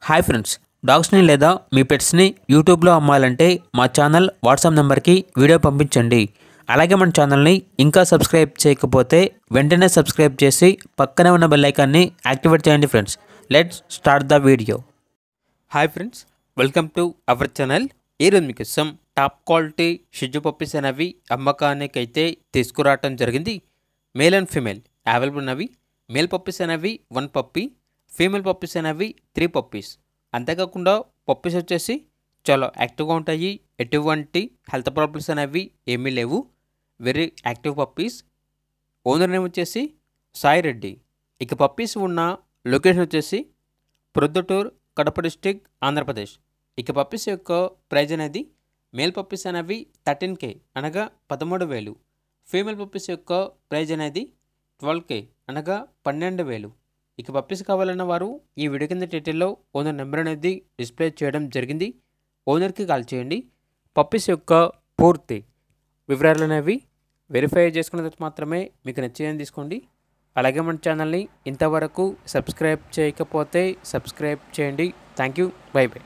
Hi friends, డాగ్స్ని లేదా మీ పెట్స్ని యూట్యూబ్లో అమ్మాలంటే మా ఛానల్ వాట్సాప్ నెంబర్కి వీడియో పంపించండి. అలాగే మన ఛానల్ని ఇంకా సబ్స్క్రైబ్ చేయకపోతే వెంటనే సబ్స్క్రైబ్ చేసి పక్కనే ఉన్న బెల్ ఐకాన్ని యాక్టివేట్ చేయండి friends. Let's start the video. Hi friends, welcome to our channel. ఈరోజు మీకోసం టాప్ క్వాలిటీ షిజు పప్పీస్ అనేవి అమ్మకానికైతే తీసుకురావటం జరిగింది. మేల్ అండ్ ఫీమేల్ అవైలబుల్ ఉన్నవి. మేల్ పప్పీస్ అనేవి 1 పప్పీ, ఫీమేల్ పప్పీస్ అనేవి 3 పప్పీస్. అంతేకాకుండా పప్పీస్ వచ్చేసి చాలా యాక్టివ్గా ఉంటాయి. ఎటువంటి హెల్త్ ప్రాబ్లమ్స్ అనేవి ఏమీ లేవు. Very active puppies. Owner name వచ్చేసి సాయి రెడ్డి. ఇక పప్పీస్ ఉన్న లొకేషన్ వచ్చేసి ప్రొద్దుటూరు, కడప డిస్టిక్, ఆంధ్రప్రదేశ్. ఇక పప్పీస్ యొక్క ప్రైజ్ అనేది మేల్ పప్పీస్ అనేవి 13K అనగా 13,000. ఫీమేల్ పప్పీస్ యొక్క ప్రైజ్ అనేది 12K అనగా 12,000. ఇక పప్పీస్ కావాలన్న వారు ఈ వీడియో కింద టైటిల్లో ఓనర్ నెంబర్ అనేది డిస్ప్లే చేయడం జరిగింది. ఓనర్కి కాల్ చేయండి. పప్పీస్ యొక్క పూర్తి వివరాలు అనేవి వెరిఫై చేసుకున్న తర్వాత మాత్రమే మీకు నచ్చేదని తీసుకోండి. అలాగే మన ఛానల్ని ఇంతవరకు సబ్స్క్రైబ్ చేయకపోతే సబ్స్క్రైబ్ చేయండి. Thank you. By by.